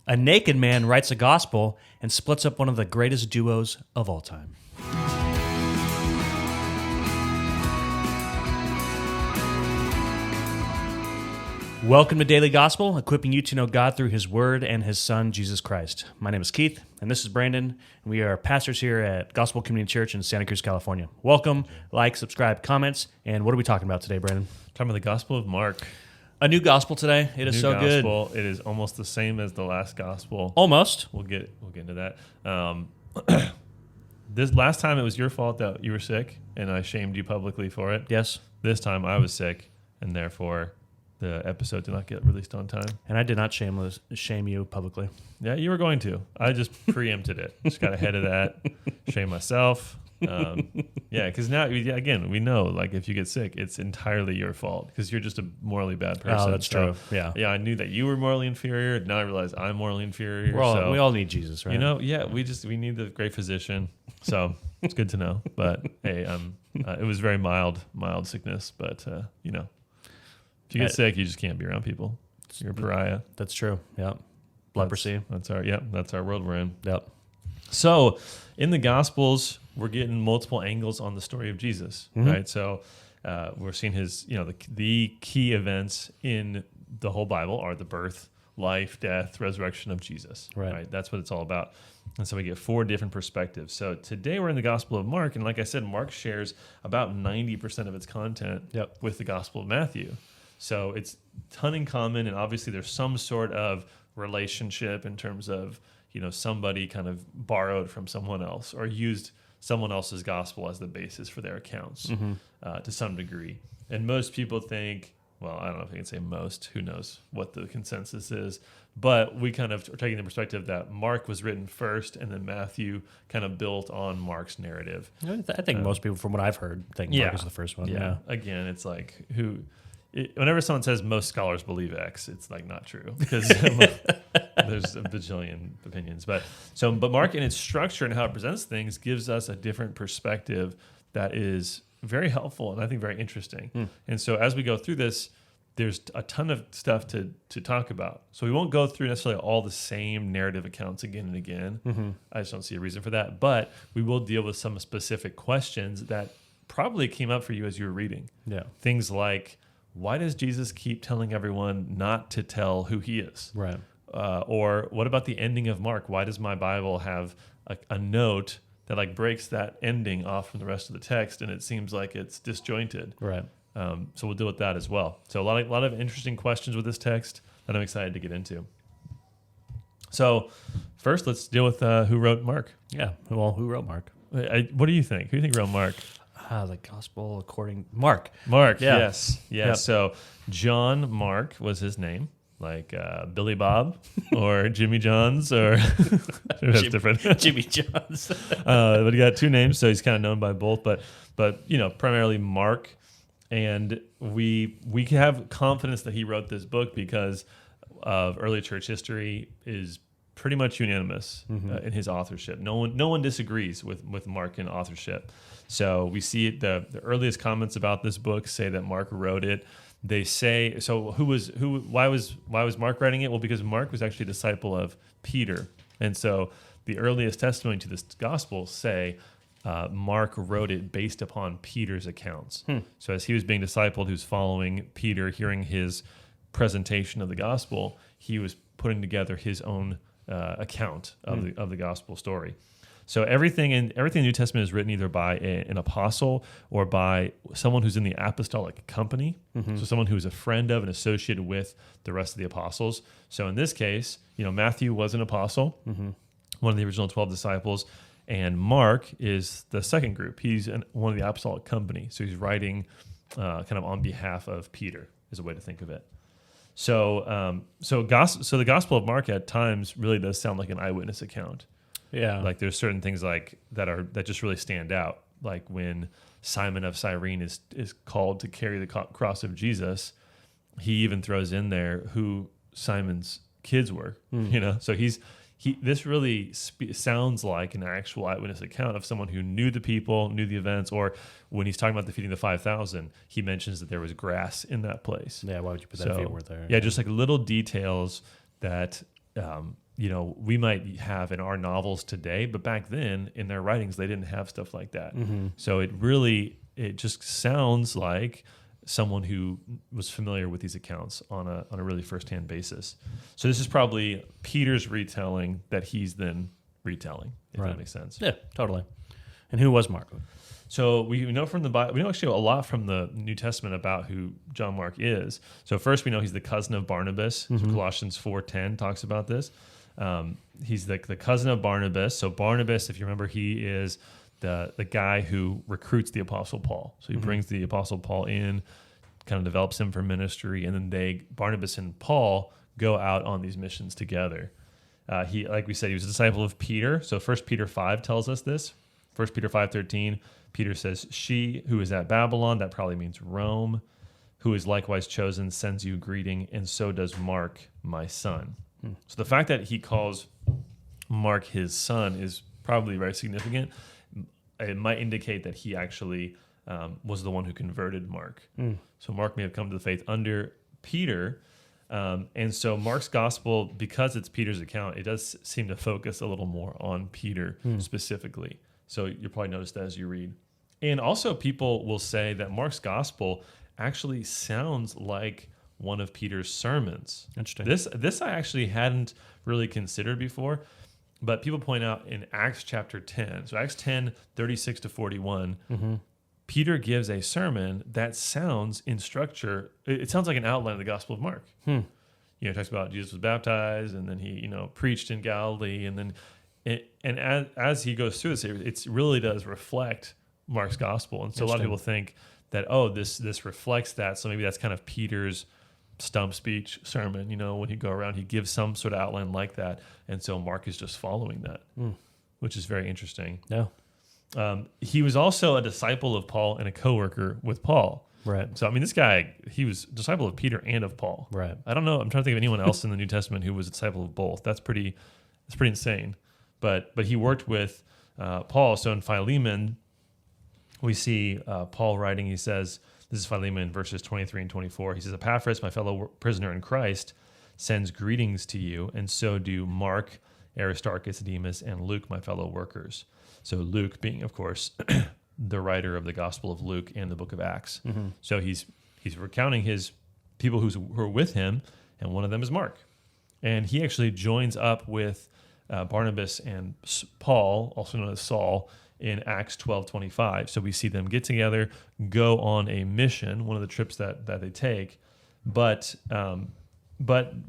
A naked man writes a gospel and splits up one of the greatest duos of all time. Welcome to Daily Gospel, equipping you to know God through His Word and His Son, Jesus Christ. My name is Keith, and this is Brandon. And we are pastors here at Gospel Community Church in Santa Cruz, California. Welcome, like, subscribe, comments, and what are we talking about today, Brandon? Talking about the Gospel of Mark. A new gospel today. It is so good. It is almost the same as the last gospel. Almost. We'll get into that. This last time it was your fault that you were sick, and I shamed you publicly for it. Yes. This time I was sick, and therefore the episode did not get released on time. And I did not shame you publicly. Yeah, you were going to. I just preempted it. Just got ahead of that. Shame myself. Because now, again, we know, like, if you get sick, it's entirely your fault because you're just a morally bad person. Oh, that's true. Yeah. Yeah, I knew that you were morally inferior. Now I realize I'm morally inferior. We all need Jesus, right? You know, we need the great physician. So it's good to know. But hey, it was very mild sickness. But if you get sick, you just can't be around people. You're a pariah. That's true. Yep. Leprosy. That's our world we're in. Yep. So in the Gospels, we're getting multiple angles on the story of Jesus, right? So we're seeing his, the key events in the whole Bible are the birth, life, death, resurrection of Jesus, right? That's what it's all about. And so we get 4 different perspectives. So today we're in the Gospel of Mark, and like I said, Mark shares about 90% of its content with the Gospel of Matthew. So it's a ton in common, and obviously there's some sort of relationship in terms of, somebody kind of borrowed from someone else or used someone else's gospel as the basis for their accounts to some degree. And most people think, well, I don't know if I can say most, who knows what the consensus is, but we kind of are taking the perspective that Mark was written first and then Matthew kind of built on Mark's narrative. I think most people, from what I've heard, think Mark is the first one. Yeah. Again, it's like whenever someone says most scholars believe X, it's like not true because there's a bajillion opinions. But Mark, in its structure and how it presents things, gives us a different perspective that is very helpful and I think very interesting. And so as we go through this, there's a ton of stuff to talk about. So we won't go through necessarily all the same narrative accounts again and again. I just don't see a reason for that. But we will deal with some specific questions that probably came up for you as you were reading. Yeah. Things like, why does Jesus keep telling everyone not to tell who he is? Right. Or what about the ending of Mark? Why does my Bible have a note that breaks that ending off from the rest of the text, and it seems like it's disjointed? Right. So we'll deal with that as well. So a lot of interesting questions with this text that I'm excited to get into. So first, let's deal with who wrote Mark. Yeah. Well, who wrote Mark? What do you think? Who do you think wrote Mark? The gospel according Mark. Mark, yes. Yep. So John Mark was his name, like Billy Bob or Jimmy John's, or that's different. Jimmy John's. But he got 2 names, so he's kind of known by both. But primarily Mark, and we have confidence that he wrote this book because of early church history is pretty much unanimous in his authorship. No one disagrees with Mark in authorship. So we see the earliest comments about this book say that Mark wrote it. They say, so why was Mark writing it? Well, because Mark was actually a disciple of Peter. And so the earliest testimony to this gospel say Mark wrote it based upon Peter's accounts. So as he was being discipled, he was following Peter, hearing his presentation of the gospel, he was putting together his own account of the gospel story. So everything in the New Testament is written either by an apostle or by someone who's in the apostolic company, so someone who is a friend of and associated with the rest of the apostles. So in this case, Matthew was an apostle, one of the original 12 disciples, and Mark is the second group. He's one of the apostolic company, so he's writing kind of on behalf of Peter, is a way to think of it. So the Gospel of Mark at times really does sound like an eyewitness account. Yeah, like there's certain things that just really stand out. Like when Simon of Cyrene is called to carry the cross of Jesus, he even throws in there who Simon's kids were. So this really sounds like an actual eyewitness account of someone who knew the people, knew the events, or when he's talking about the feeding the 5,000, he mentions that there was grass in that place. Yeah, why would you put that if you weren't there? Yeah, just like little details that we might have in our novels today, but back then in their writings, they didn't have stuff like that. So it just sounds like someone who was familiar with these accounts on a really firsthand basis. So this is probably Peter's retelling that he's then retelling, if that makes sense. Yeah, totally. And who was Mark? So we know from the Bible, we know actually a lot from the New Testament about who John Mark is. So first we know he's the cousin of Barnabas. So Colossians 4:10 talks about this. He's the cousin of Barnabas. So Barnabas, if you remember, he is the guy who recruits the Apostle Paul. So he brings the Apostle Paul in, kind of develops him for ministry, and then Barnabas and Paul go out on these missions together. He, like we said, he was a disciple of Peter. So 1 Peter 5 tells us this. 1 Peter 5:13, Peter says, "She who is at Babylon," that probably means Rome, "who is likewise chosen, sends you greeting, and so does Mark, my son." So the fact that he calls Mark his son is probably very significant. It might indicate that he actually was the one who converted Mark. So Mark may have come to the faith under Peter. And so Mark's gospel, because it's Peter's account, it does seem to focus a little more on Peter specifically. So you'll probably notice that as you read. And also people will say that Mark's gospel actually sounds like one of Peter's sermons. Interesting. This I actually hadn't really considered before, but people point out in Acts chapter 10, so Acts 10, 36 to 41, Peter gives a sermon that sounds in structure, it sounds like an outline of the Gospel of Mark. It talks about Jesus was baptized, and then he, preached in Galilee, and then, as he goes through this, it really does reflect Mark's gospel. And so a lot of people think that, this reflects that, so maybe that's kind of Peter's stump speech sermon. When he go around, he gives some sort of outline like that, and so Mark is just following that, which is very interesting. Yeah. He was also a disciple of Paul and a co-worker with Paul. Right. So, this guy, he was a disciple of Peter and of Paul. Right. I don't know. I'm trying to think of anyone else in the New Testament who was a disciple of both. That's pretty insane. But he worked with Paul. So in Philemon, we see Paul writing, he says, this is Philemon verses 23 and 24. He says, "Epaphras, my fellow prisoner in Christ, sends greetings to you, and so do Mark, Aristarchus, Demas, and Luke, my fellow workers." So Luke being, of course, the writer of the Gospel of Luke and the book of Acts. So he's recounting his people who are with him, and one of them is Mark. And he actually joins up with Barnabas and Paul, also known as Saul, in Acts 12:25. So we see them get together, go on a mission, one of the trips that they take, but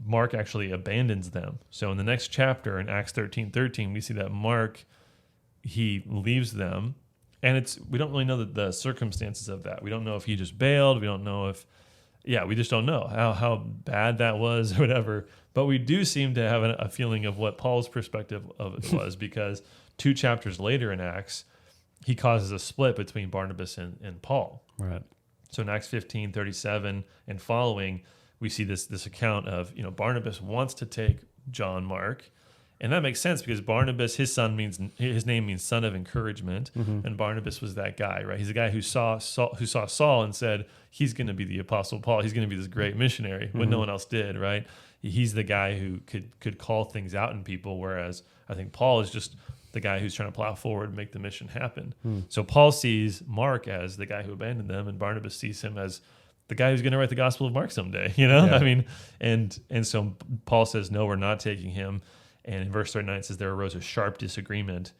Mark actually abandons them. So in the next chapter, in Acts 13:13, we see that Mark, he leaves them, and we don't really know the circumstances of that. We don't know if he just bailed. We don't know we just don't know how bad that was or whatever. But we do seem to have a feeling of what Paul's perspective of it was, because 2 chapters later in Acts, he causes a split between Barnabas and Paul. Right. So in Acts 15:37 and following, we see this account of, Barnabas wants to take John Mark. And that makes sense because Barnabas, his name means son of encouragement, and Barnabas was that guy, right? He's the guy who saw Saul and said, he's going to be the Apostle Paul. He's going to be this great missionary when no one else did, right? He's the guy who could call things out in people, whereas I think Paul is just the guy who's trying to plow forward and make the mission happen. So Paul sees Mark as the guy who abandoned them, and Barnabas sees him as the guy who's going to write the Gospel of Mark someday, Yeah. And so Paul says, no, we're not taking him. And in verse 39, it says there arose a sharp disagreement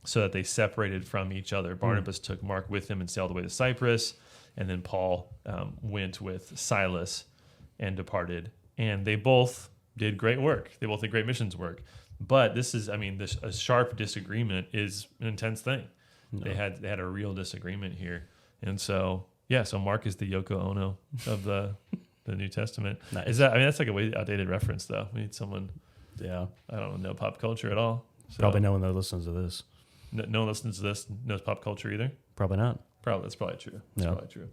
so that they separated from each other. Barnabas took Mark with him and sailed away to Cyprus. And then Paul went with Silas and departed. And they both did great work. They both did great missions work. But a sharp disagreement is an intense thing. No. They had a real disagreement here. And so, so Mark is the Yoko Ono of the New Testament. Nice. That's like a way outdated reference, though. We need someone... Yeah, I don't know pop culture at all. So probably no one that listens to this. No one listens to this knows pop culture either. Probably not. That's probably true. Probably true.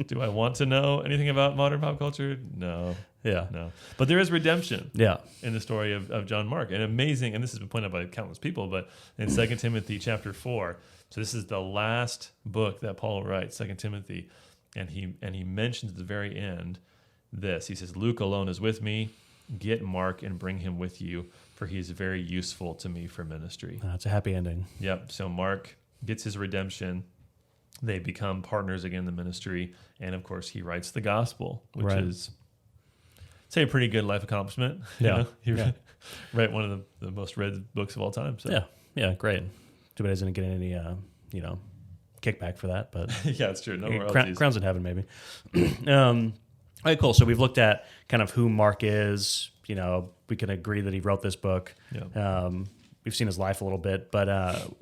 Do I want to know anything about modern pop culture? No. Yeah. No. But there is redemption. Yeah. In the story of John Mark, and amazing. And this has been pointed out by countless people. But in 2 Timothy chapter 4, so this is the last book that Paul writes, 2 Timothy, and he mentions at the very end this. He says, "Luke alone is with me. get Mark and bring him with you, for he is very useful to me for ministry. It's a happy ending. Yep. So Mark gets his redemption. They become partners again in the ministry. And of course, he writes the gospel, which is, say, a pretty good life accomplishment. Yeah. You know? Write one of the most read books of all time. So. Yeah, great. Too bad he doesn't get any, kickback for that. But yeah, it's true. No royalties. Crowns in heaven, maybe. All right, cool. So we've looked at kind of who Mark is. We can agree that he wrote this book. Yeah. We've seen his life a little bit, but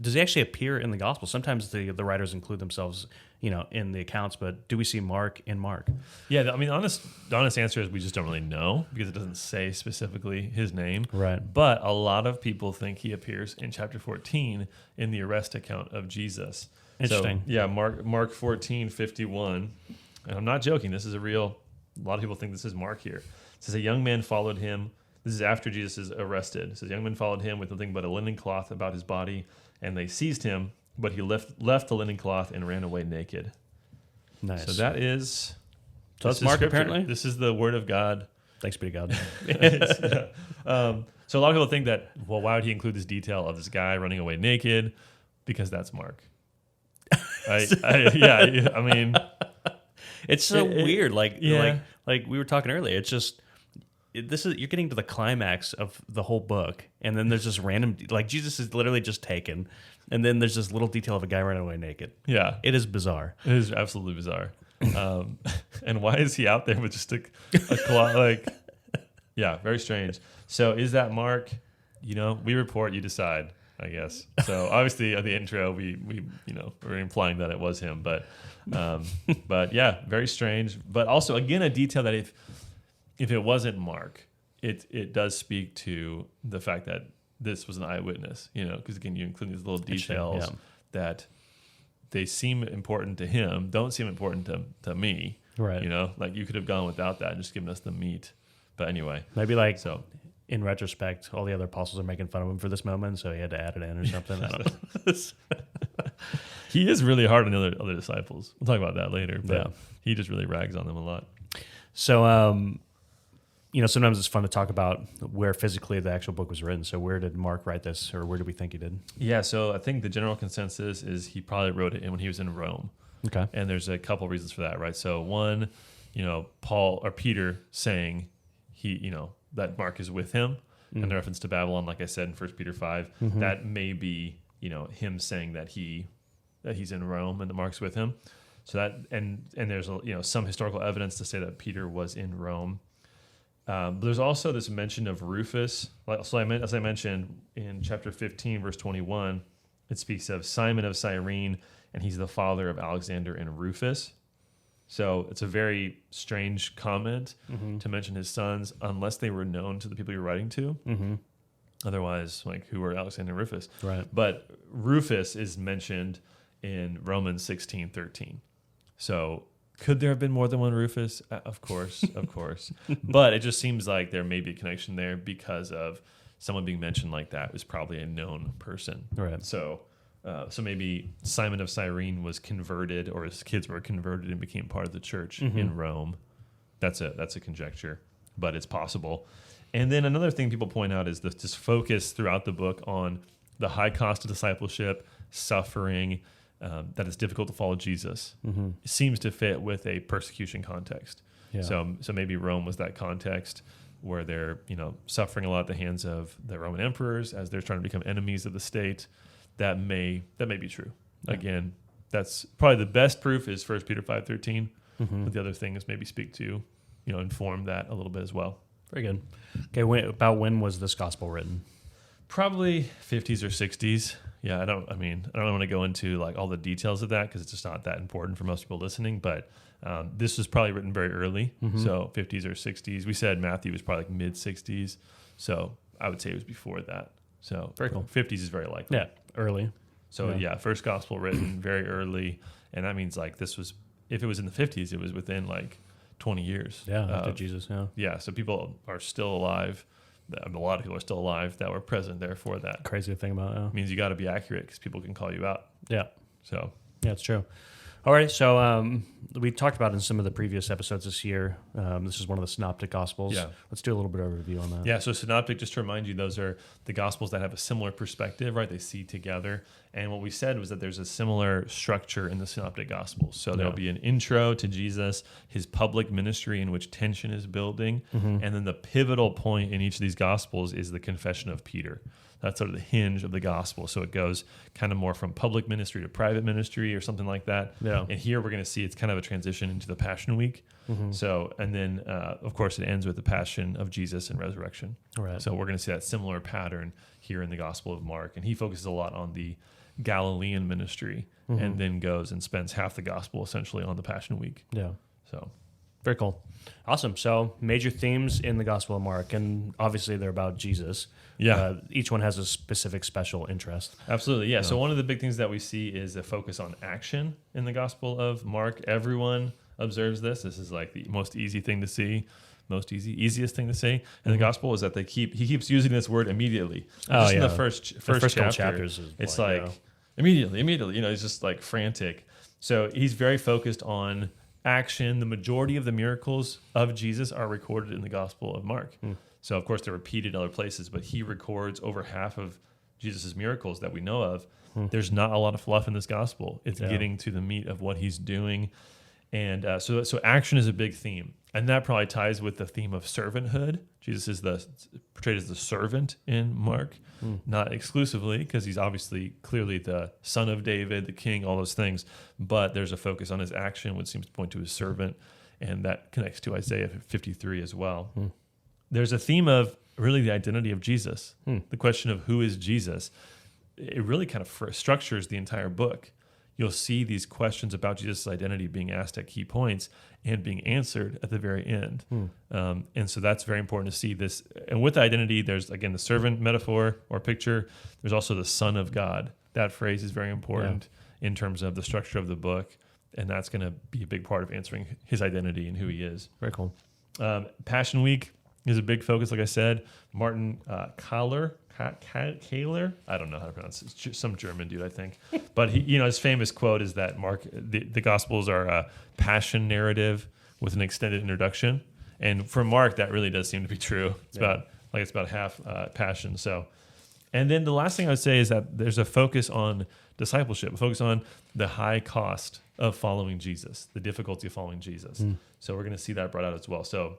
does he actually appear in the gospel? Sometimes the writers include themselves, in the accounts, but do we see Mark in Mark? Yeah, I mean, the honest answer is we just don't really know because it doesn't say specifically his name. Right. But a lot of people think he appears in chapter 14 in the arrest account of Jesus. Interesting. So, yeah, Mark 14:51. And I'm not joking. This is a lot of people think this is Mark here. It says, a young man followed him. This is after Jesus is arrested. It says, young men followed him with nothing but a linen cloth about his body, and they seized him, but he left the linen cloth and ran away naked. Nice. So that is... So that's Mark, scripture. apparently? This is the word of God. Thanks be to God. So a lot of people think that, well, why would he include this detail of this guy running away naked? Because that's Mark. I mean... It's so weird. Like we were talking earlier, it's just... you're getting to the climax of the whole book, and then there's this random, like Jesus is literally just taken, and then there's this little detail of a guy running away naked. Yeah. It is bizarre. It is absolutely bizarre. And why is he out there with just a cloth? Like, yeah, very strange. So is that Mark? We report, you decide, I guess. So obviously at the intro, we we're implying that it was him, but yeah, very strange. But also, again, a detail that if it wasn't Mark, it does speak to the fact that this was an eyewitness, because again, you include these little details that they seem important to him, don't seem important to me. Right. Like you could have gone without that and just given us the meat. But anyway. Maybe in retrospect, all the other apostles are making fun of him for this moment, so he had to add it in or something. I don't know. He is really hard on the other disciples. We'll talk about that later, but he just really rags on them a lot. So, sometimes it's fun to talk about where physically the actual book was written. So where did Mark write this, or where do we think he did? Yeah, so I think the general consensus is he probably wrote it when he was in Rome. Okay. And there's a couple reasons for that, right? So one, Paul or Peter saying that Mark is with him, in reference to Babylon, like I said in 1 Peter 5, that may be, him saying that he's in Rome and that Mark's with him. So that, and there's some historical evidence to say that Peter was in Rome. But there's also this mention of Rufus. So as I mentioned in chapter 15, verse 21, it speaks of Simon of Cyrene, and he's the father of Alexander and Rufus. So it's a very strange comment to mention his sons, unless they were known to the people you're writing to. Mm-hmm. Otherwise, who were Alexander and Rufus? Right. But Rufus is mentioned in Romans 16:13. So could there have been more than one Rufus? Of course. But it just seems like there may be a connection there because of someone being mentioned like that was probably a known person. Right. So maybe Simon of Cyrene was converted, or his kids were converted and became part of the church in Rome. That's a conjecture, but it's possible. And then another thing people point out is this focus throughout the book on the high cost of discipleship, suffering, that it's difficult to follow Jesus. It seems to fit with a persecution context. Yeah. So maybe Rome was that context where they're suffering a lot at the hands of the Roman emperors as they're trying to become enemies of the state. That may be true. Yeah. Again, that's probably the best proof is 1 Peter 5:13. But the other things maybe speak to, inform that a little bit as well. Very good. Okay, about when was this gospel written? Probably 50s or 60s. Yeah, I don't want to go into all the details of that because it's just not that important for most people listening. But this was probably written very early, so 50s or 60s. We said Matthew was probably mid 60s, so I would say it was before that. So very cool. 50s is very likely. Yeah, early. So first gospel written very early, and that means this was, if it was in the 50s, it was within 20 years. Yeah, after Jesus. Yeah. Yeah, so people are still alive. A lot of people are still alive that were present there for that. Crazy thing about it. Means you got to be accurate because people can call you out. Yeah. So yeah, it's true. All right, so we talked about in some of the previous episodes this year. This is one of the Synoptic Gospels. Yeah. Let's do a little bit of a review on that. Yeah, so synoptic, just to remind you, those are the Gospels that have a similar perspective, right? They see together. And what we said was that there's a similar structure in the Synoptic Gospels. So there'll be an intro to Jesus, his public ministry in which tension is building. And then the pivotal point in each of these Gospels is the confession of Peter. That's sort of the hinge of the gospel. So it goes kind of more from public ministry to private ministry or something like that. Yeah. And here we're going to see it's kind of a transition into the Passion Week. So, and then of course it ends with the passion of Jesus and resurrection. Right. So we're going to see that similar pattern here in the Gospel of Mark. And he focuses a lot on the Galilean ministry and then goes and spends half the gospel essentially on the Passion Week. Yeah. So Very cool. Awesome. So major themes in the Gospel of Mark, and obviously they're about Jesus. Yeah. Each one has a specific special interest. Absolutely, yeah. So one of the big things that we see is a focus on action in the Gospel of Mark. Everyone observes this. This is like the most easy thing to see, easiest thing to see in the Gospel is that he keeps using this word immediately. Just in the first couple chapter, chapters is it's like, like immediately. It's just like frantic. So he's very focused on action. The majority of the miracles of Jesus are recorded in the Gospel of Mark. So, of course, they're repeated in other places, but he records over half of Jesus' miracles that we know of. There's not a lot of fluff in this gospel. It's getting to the meat of what he's doing. And so action is a big theme. And that probably ties with the theme of servanthood. Jesus is portrayed as the servant in Mark, not exclusively, because he's obviously clearly the son of David, the king, all those things. But there's a focus on his action, which seems to point to his servant. And that connects to Isaiah 53 as well. There's a theme of really the identity of Jesus, the question of who is Jesus. It really kind of structures the entire book. You'll see these questions about Jesus' identity being asked at key points and being answered at the very end. And so that's very important to see this. And with identity, there's, again, the servant metaphor or picture. There's also the Son of God. That phrase is very important in terms of the structure of the book. And that's going to be a big part of answering his identity and who he is. Very cool. Passion Week is a big focus, like I said. Martin Kahler, I don't know how to pronounce it. It's some German dude, I think. But his famous quote is that the Gospels are a passion narrative with an extended introduction. And for Mark, that really does seem to be true. It's about half passion. So, and then the last thing I would say is that there's a focus on discipleship, a focus on the high cost of following Jesus, the difficulty of following Jesus. So we're going to see that brought out as well. So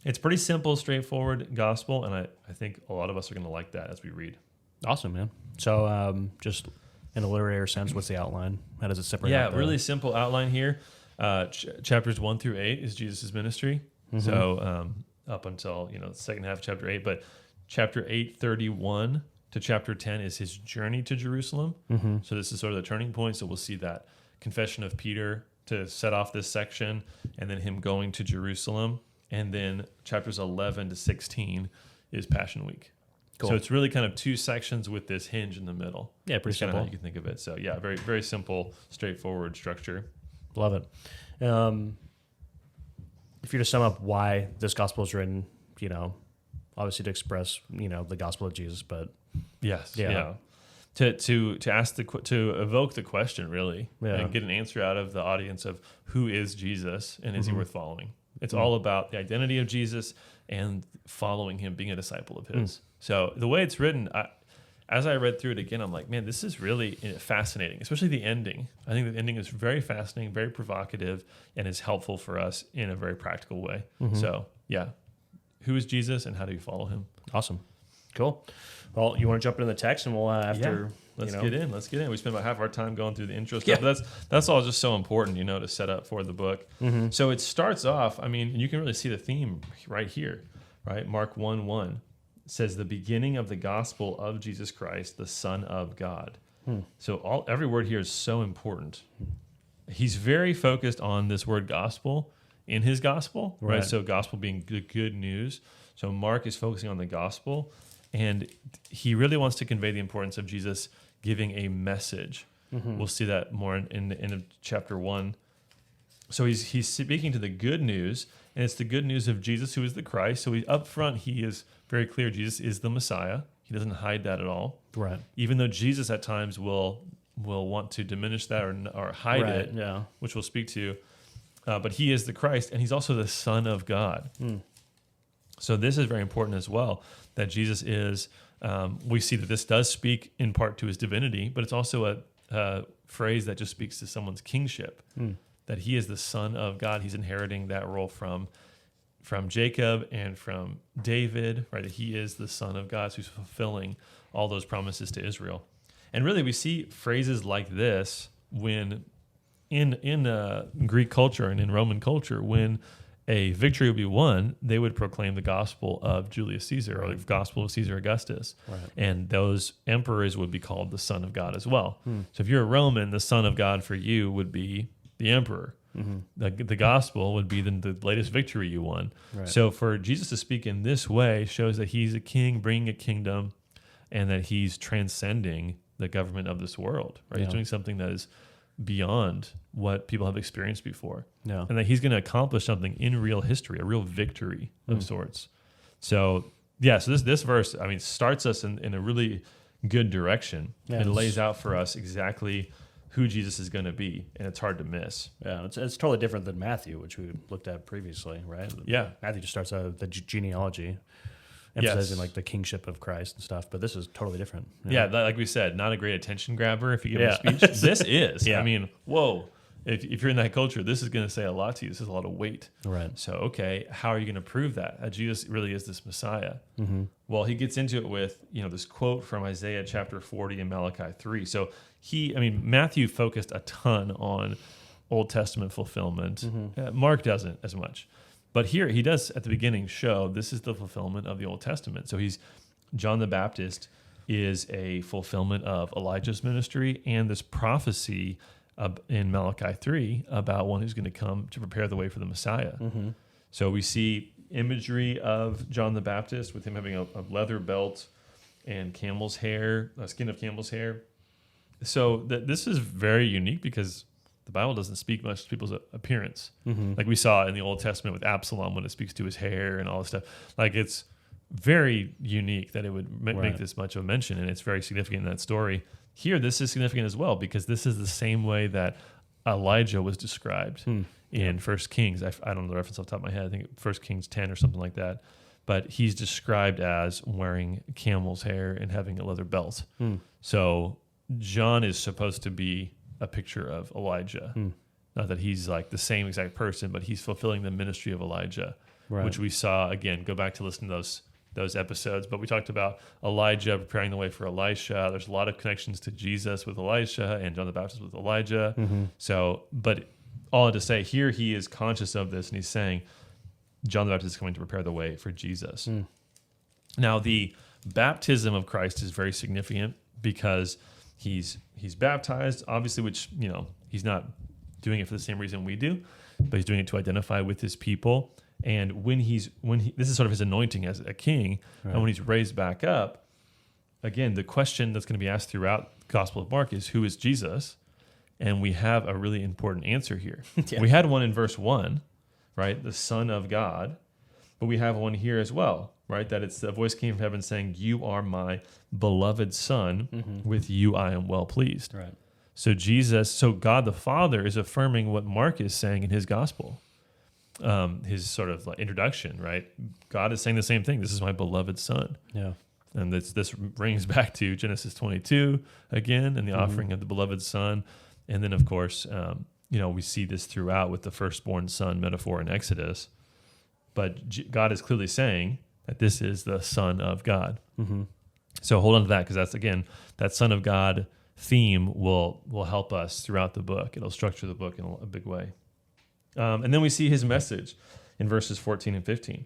it's pretty simple, straightforward gospel, and I think a lot of us are going to like that as we read. Awesome, man. So just in a literary sense, what's the outline? How does it separate out? Yeah, really simple outline here. Chapters 1 through 8 is Jesus' ministry. So up until the second half of chapter 8, but chapter 8:31 to chapter 10 is his journey to Jerusalem. So this is sort of the turning point. So we'll see that confession of Peter to set off this section, and then him going to Jerusalem. And then chapters 11 to 16 is Passion Week. Cool. So it's really kind of two sections with this hinge in the middle. Yeah, pretty simple. Kind of how you can think of it. So yeah, very, very simple, straightforward structure. Love it. If you're to sum up why this gospel is written, obviously to express, the gospel of Jesus, but yes, yeah. To evoke the question really, and get an answer out of the audience of who is Jesus and is he worth following? It's all about the identity of Jesus and following him, being a disciple of his. So the way it's written, as I read through it again, I'm like, man, this is really fascinating, especially the ending. I think the ending is very fascinating, very provocative, and is helpful for us in a very practical way. So yeah, who is Jesus and how do you follow him? Awesome. Cool. Well, you want to jump into the text and we'll Let's get in. We spent about half our time going through the intro stuff. But that's all just so important, to set up for the book. So it starts off, you can really see the theme right here, right? Mark 1:1 says the beginning of the gospel of Jesus Christ, the Son of God. So every word here is so important. He's very focused on this word gospel in his gospel, right? So gospel being good news. So Mark is focusing on the gospel, and he really wants to convey the importance of Jesus giving a message. We'll see that more in the end of chapter 1. So he's speaking to the good news, and it's the good news of Jesus who is the Christ. So up front, he is very clear Jesus is the Messiah. He doesn't hide that at all. Right. Even though Jesus at times will will want to diminish that or hide Right, it, yeah. which we'll speak to. But he is the Christ, and he's also the Son of God. So this is very important as well, that Jesus is, we see that this does speak in part to his divinity, but it's also a phrase that just speaks to someone's kingship, that he is the Son of God. He's inheriting that role from Jacob and from David, right? That he is the Son of God, so he's fulfilling all those promises to Israel. And really, we see phrases like this when in Greek culture and in Roman culture, when a victory would be won, they would proclaim the gospel of Julius Caesar or the gospel of Caesar Augustus. Right. And those emperors would be called the Son of God as well. So if you're a Roman, the Son of God for you would be the emperor. The gospel would be the latest victory you won. Right. So for Jesus to speak in this way shows that he's a king bringing a kingdom and that he's transcending the government of this world. Right? Yeah. He's doing something that is beyond what people have experienced before. Yeah. And that he's going to accomplish something in real history, a real victory of sorts. So, yeah, so this verse, I mean, starts us in a really good direction. Yeah, it lays out for us exactly who Jesus is going to be, and it's hard to miss. Yeah, it's totally different than Matthew, which we looked at previously, right? Yeah. Matthew just starts out with the genealogy, emphasizing like the kingship of Christ and stuff, but this is totally different. Yeah, like we said, not a great attention grabber if you give a speech. This is. Yeah. I mean, whoa. If you're in that culture, this is going to say a lot to you. This is a lot of weight. Right. So, okay, how are you going to prove that Jesus really is this Messiah? Well, he gets into it with, this quote from Isaiah chapter 40 and Malachi 3. So Matthew focused a ton on Old Testament fulfillment. Mark doesn't as much. But here he does at the beginning show this is the fulfillment of the Old Testament. So John the Baptist is a fulfillment of Elijah's ministry and this prophecy in Malachi 3 about one who's going to come to prepare the way for the Messiah. So we see imagery of John the Baptist with him having a leather belt and camel's hair, skin of camel's hair. So this is very unique because the Bible doesn't speak much to people's appearance. Like we saw in the Old Testament with Absalom when it speaks to his hair and all this stuff. Like it's very unique that it would make this much of a mention, and it's very significant in that story. Here, this is significant as well because this is the same way that Elijah was described in 1 Kings. I don't know the reference off the top of my head. I think 1 Kings 10 or something like that. But he's described as wearing camel's hair and having a leather belt. So John is supposed to be a picture of Elijah. Not that he's like the same exact person, but he's fulfilling the ministry of Elijah, which we saw, again, go back to listen to those episodes. But we talked about Elijah preparing the way for Elisha. There's a lot of connections to Jesus with Elisha and John the Baptist with Elijah. So, but all to say, here he is conscious of this, and he's saying John the Baptist is coming to prepare the way for Jesus. Now, the baptism of Christ is very significant because he's baptized, obviously, which, he's not doing it for the same reason we do, but he's doing it to identify with his people. And when this is sort of his anointing as a king, and when he's raised back up, again, the question that's going to be asked throughout the Gospel of Mark is, who is Jesus? And we have a really important answer here. We had one in verse 1, right? The Son of God. But we have one here as well, right? That it's the voice came from heaven saying, you are my beloved Son. With you I am well pleased. Right. So God the Father is affirming what Mark is saying in his gospel. His sort of like introduction, right? God is saying the same thing. This is my beloved Son. Yeah. And this brings back to Genesis 22 again, and the offering of the beloved Son. And then, of course, we see this throughout with the firstborn son metaphor in Exodus. But God is clearly saying that this is the Son of God. So hold on to that, because that's, again, that Son of God theme will help us throughout the book. It'll structure the book in a big way. And then we see his message in verses 14 and 15.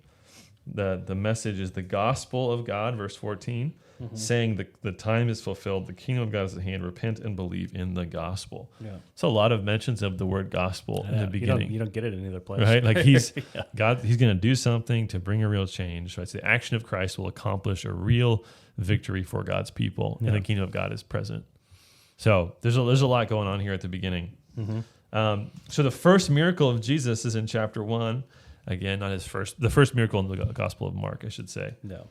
The message is the gospel of God, verse 14, saying the time is fulfilled, the kingdom of God is at hand, repent and believe in the gospel. Yeah. So a lot of mentions of the word gospel in the beginning. You don't get it in any other place. Right? Like he's God, he's going to do something to bring a real change. Right? So the action of Christ will accomplish a real victory for God's people, and the kingdom of God is present. So there's a lot going on here at the beginning. So the first miracle of Jesus is in chapter 1. Again, not the first miracle in the Gospel of Mark, I should say. No.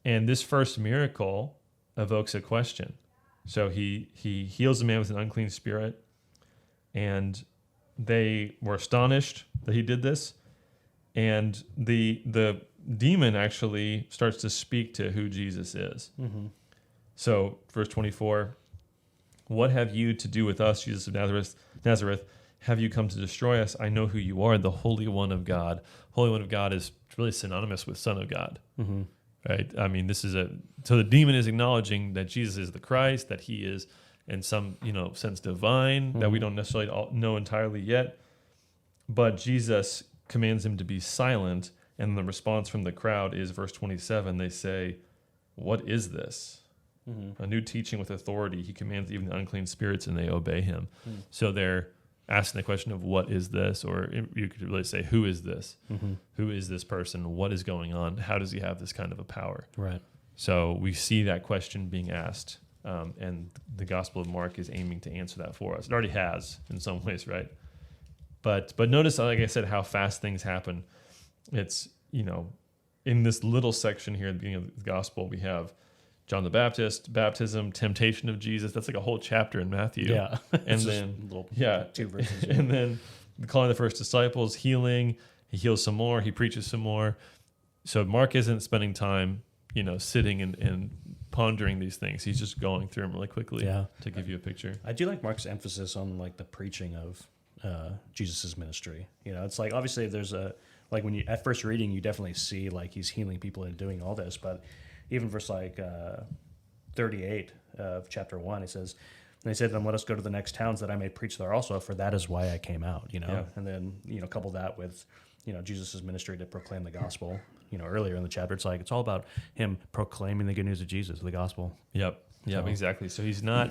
And this first miracle evokes a question. So he heals a man with an unclean spirit, and they were astonished that he did this. And the demon actually starts to speak to who Jesus is. Mm-hmm. So verse 24, what have you to do with us, Jesus of Nazareth? Have you come to destroy us? I know who you are, the Holy One of God. Holy One of God is really synonymous with Son of God. Mm-hmm. Right? I mean, so the demon is acknowledging that Jesus is the Christ, that he is in some, sense divine, that we don't necessarily know entirely yet. But Jesus commands him to be silent, and the response from the crowd is verse 27. They say, what is this? Mm-hmm. A new teaching with authority. He commands even the unclean spirits, and they obey him. Mm. So they're asking the question of what is this, or you could really say, who is this? Mm-hmm. Who is this person? What is going on? How does he have this kind of a power? Right. So we see that question being asked, and the Gospel of Mark is aiming to answer that for us. It already has in some ways, right? But notice, like I said, how fast things happen. It's, in this little section here at the beginning of the Gospel, we have John the Baptist, baptism, temptation of Jesus. That's like a whole chapter in Matthew. Yeah. And then, 2 verses. And then calling the first disciples, healing. He heals some more. He preaches some more. So Mark isn't spending time, sitting and pondering these things. He's just going through them really quickly to give you a picture. I do like Mark's emphasis on like the preaching of Jesus's ministry. It's like, obviously there's when you at first reading, you definitely see like he's healing people and doing all this, but even verse 38 of chapter 1, it says, and they said, then let us go to the next towns that I may preach there also, for that is why I came out, And then, couple that with, Jesus' ministry to proclaim the gospel, earlier in the chapter, it's all about him proclaiming the good news of Jesus, the gospel. Yep, exactly. So he's not,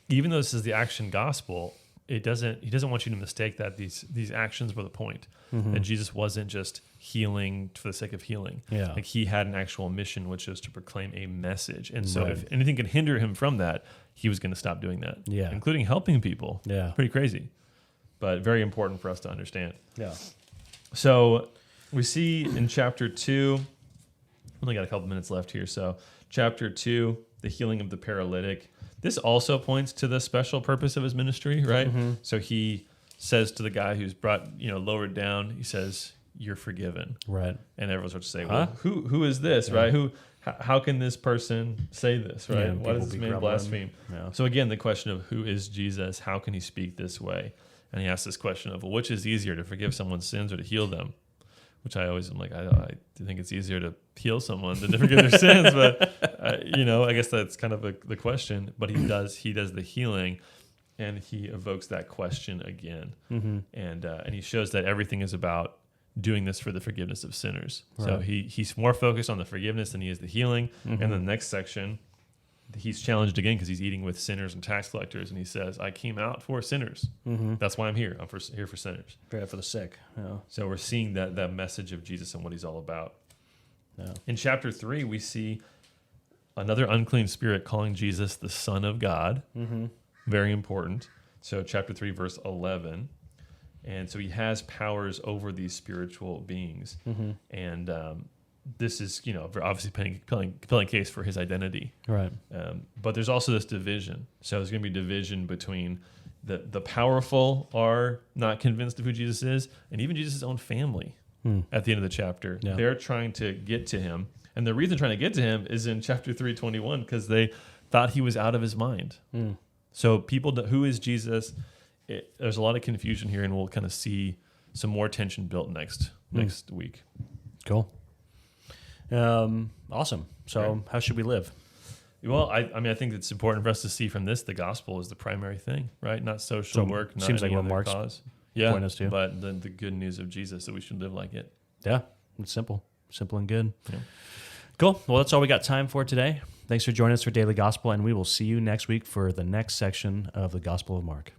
even though this is the action gospel, he doesn't want you to mistake that these actions were the point. Mm-hmm. And Jesus wasn't just healing for the sake of healing. Yeah. Like he had an actual mission, which was to proclaim a message. And so if anything could hinder him from that, he was going to stop doing that. Yeah. Including helping people. Yeah. Pretty crazy. But very important for us to understand. Yeah. So we see in chapter 2, only got a couple minutes left here. So chapter 2, the healing of the paralytic. This also points to the special purpose of his ministry, right? Mm-hmm. So he says to the guy who's brought, lowered down, he says, "You're forgiven." Right. And everyone starts to say, "Well, who is this?" Yeah. Right? How can this person say this? Right? Yeah, why does this man blaspheme? Yeah. So again, the question of who is Jesus? How can he speak this way? And he asks this question of, well, which is easier, to forgive someone's sins or to heal them? Which I always am like, I think it's easier to heal someone than to forgive their sins. But, I guess that's kind of the question. But he does the healing, and he evokes that question again. Mm-hmm. And he shows that everything is about doing this for the forgiveness of sinners. Right. So he's more focused on the forgiveness than he is the healing. Mm-hmm. And the next section, he's challenged again because he's eating with sinners and tax collectors, and he says, "I came out for sinners. Mm-hmm. That's why I'm here. I'm here for sinners, for the sick." Yeah. So we're seeing that message of Jesus and what he's all about. Yeah. In chapter 3, we see another unclean spirit calling Jesus the Son of God. Mm-hmm. Very important. So chapter 3, verse 11. And so he has powers over these spiritual beings. Mm-hmm. And this is, obviously compelling case for his identity. Right. But there's also this division. So there's going to be division between the powerful are not convinced of who Jesus is, and even Jesus' own family at the end of the chapter. Yeah. They're trying to get to him. And the reason they're trying to get to him is in chapter 3:21, because they thought he was out of his mind. Mm. So who is Jesus? There's a lot of confusion here, and we'll kind of see some more tension built next week. Cool. Awesome. So how should we live? Well, I think it's important for us to see from this the gospel is the primary thing, right? Not social work, not seems any like what other Mark's cause. point us to. But the good news of Jesus, that we should live like it. Yeah, it's simple and good. Yeah. Cool. Well, that's all we got time for today. Thanks for joining us for Daily Gospel, and we will see you next week for the next section of the Gospel of Mark.